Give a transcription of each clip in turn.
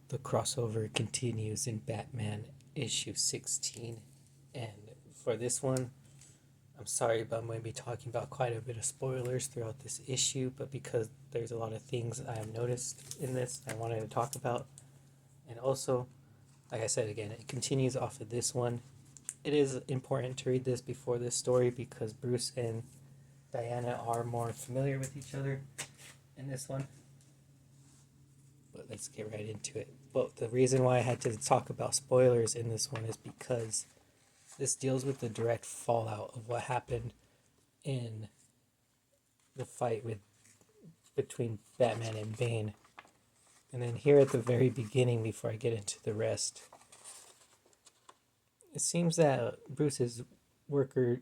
The crossover continues in Batman issue 16. And for this one, I'm sorry, but I'm going to be talking about quite a bit of spoilers throughout this issue. But because there's a lot of things I have noticed in this, I wanted to talk about. And also, like I said again, it continues off of this one. It is important to read this before this story because Bruce and Diana are more familiar with each other in this one. But let's get right into it. But the reason why I had to talk about spoilers in this one is because this deals with the direct fallout of what happened in the fight between Batman and Bane. And then here at the very beginning, before I get into the rest, it seems that Bruce's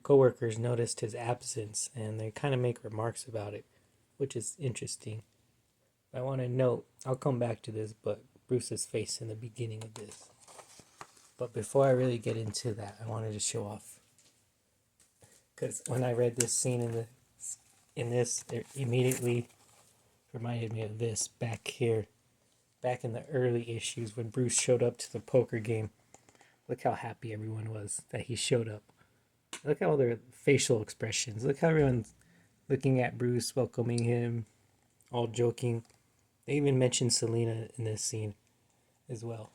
co-workers noticed his absence and they kind of make remarks about it, which is interesting. I want to note, I'll come back to this, but Bruce's face in the beginning of this. But before I really get into that, I wanted to show off, because when I read this scene in this, it immediately reminded me of this back here, back in the early issues when Bruce showed up to the poker game. Look how happy everyone was that he showed up. Look at all their facial expressions. Look how everyone's looking at Bruce, welcoming him, all joking. They even mentioned Selina in this scene as well.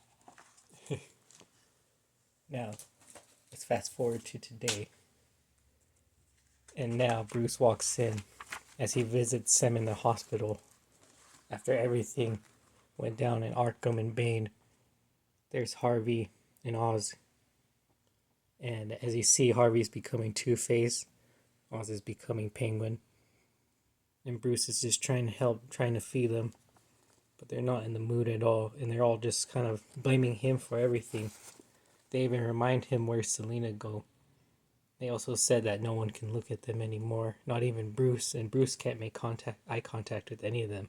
Now, let's fast forward to today. And now Bruce walks in as he visits Sam in the hospital. After everything went down in Arkham and Bane, there's Harvey and Oz. And as you see, Harvey's becoming Two-Face. Oz is becoming Penguin. And Bruce is just trying to help, trying to feed them. But they're not in the mood at all. And they're all just kind of blaming him for everything. They even remind him where Selina go. They also said that no one can look at them anymore. Not even Bruce. And Bruce can't make eye contact with any of them.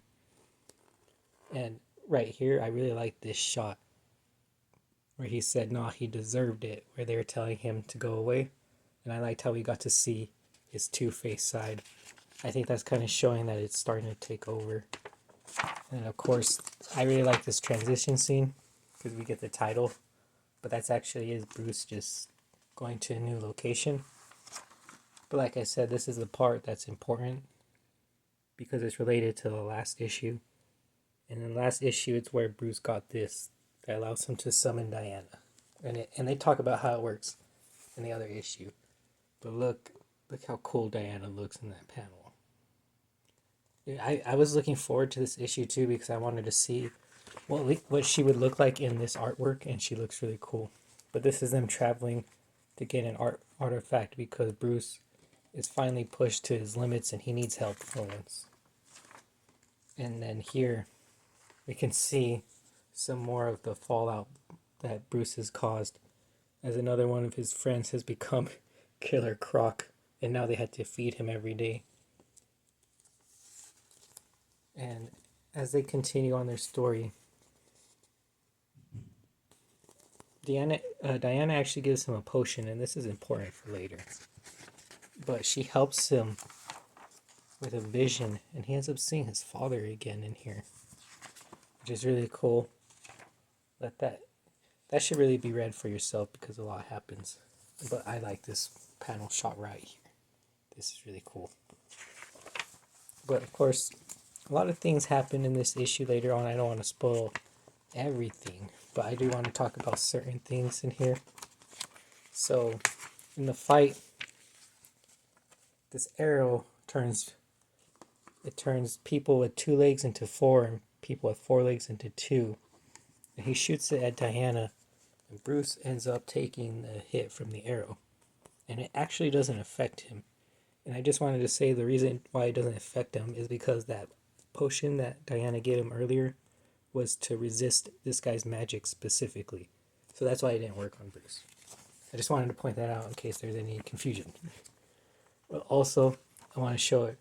And right here, I really like this shot where he said, nah, he deserved it, where they were telling him to go away. And I liked how we got to see his Two-Face side. I think that's kind of showing that it's starting to take over. And of course, I really like this transition scene because we get the title, but that's actually is Bruce just going to a new location. But like I said, this is the part that's important because it's related to the last issue. And in the last issue, it's where Bruce got this that allows him to summon Diana. And they talk about how it works in the other issue. But look how cool Diana looks in that panel. I was looking forward to this issue too because I wanted to see what she would look like in this artwork, and she looks really cool. But this is them traveling to get an artifact because Bruce is finally pushed to his limits and he needs help for once. And then here we can see some more of the fallout that Bruce has caused as another one of his friends has become Killer Croc, and now they had to feed him every day. And as they continue on their story, Diana actually gives him a potion, and this is important for later. But she helps him with a vision, and he ends up seeing his father again in here, which is really cool. That should really be read for yourself because a lot happens. But I like this panel shot right here. This is really cool. But of course, a lot of things happen in this issue later on. I don't want to spoil everything, but I do want to talk about certain things in here. So, in the fight, this arrow turns people with 2 legs into 4 and people with 4 legs into 2. And he shoots it at Diana, and Bruce ends up taking the hit from the arrow. And it actually doesn't affect him. And I just wanted to say the reason why it doesn't affect him is because that potion that Diana gave him earlier was to resist this guy's magic specifically. So that's why it didn't work on Bruce. I just wanted to point that out in case there's any confusion. But also, I want to show it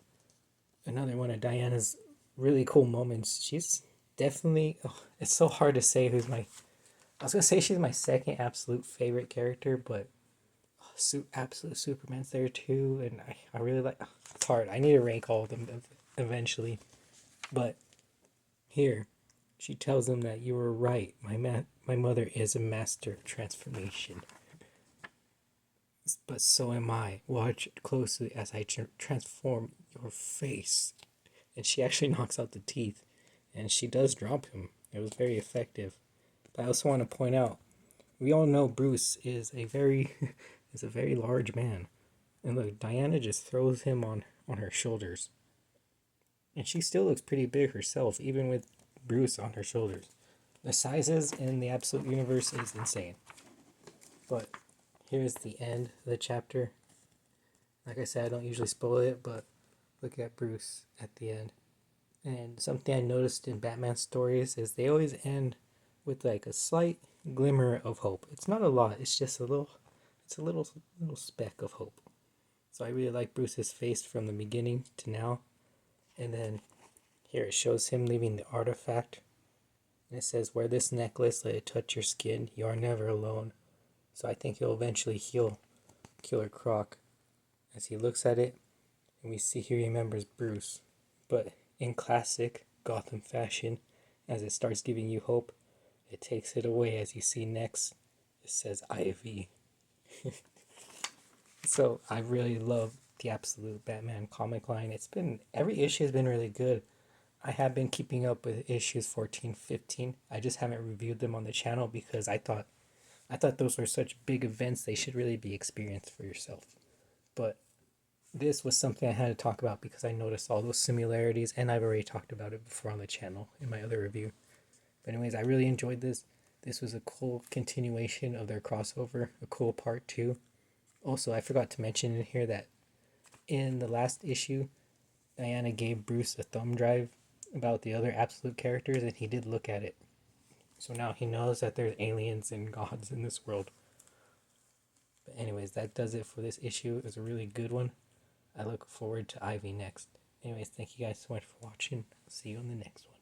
another one of Diana's really cool moments. She's definitely, it's so hard to say who's my, I was going to say she's my second absolute favorite character, but Absolute Superman's there too, and I really like, it's hard. I need to rank all of them eventually. But here, She tells him that you were right. My mother is a master of transformation. But so am I. Watch closely as I transform your face. And she actually knocks out the teeth. And she does drop him. It was very effective. But I also want to point out, we all know Bruce is a very is a very large man. And look, Diana just throws him on her shoulders. And she still looks pretty big herself, even with Bruce on her shoulders. The sizes in the Absolute Universe is insane. But here's the end of the chapter. Like I said, I don't usually spoil it, but look at Bruce at the end. And something I noticed in Batman stories is they always end with like a slight glimmer of hope. It's not a lot, it's just a little speck of hope. So I really like Bruce's face from the beginning to now. And then here it shows him leaving the artifact. And it says, wear this necklace, let it touch your skin. You are never alone. So I think he'll eventually heal Killer Croc as he looks at it. And we see he remembers Bruce. But in classic Gotham fashion, as it starts giving you hope, it takes it away. As you see next, it says Ivy. So I really love the Absolute Batman comic line. Every issue has been really good. I have been keeping up with issues 14, 15. I just haven't reviewed them on the channel because I thought those were such big events they should really be experienced for yourself. But this was something I had to talk about because I noticed all those similarities, and I've already talked about it before on the channel in my other review. But anyways, I really enjoyed this. This was a cool continuation of their crossover, a cool part 2. Also, I forgot to mention in here that in the last issue, Diana gave Bruce a thumb drive about the other Absolute characters, and he did look at it. So now he knows that there's aliens and gods in this world. But anyways, that does it for this issue. It was a really good one. I look forward to Ivy next. Anyways, thank you guys so much for watching. See you on the next one.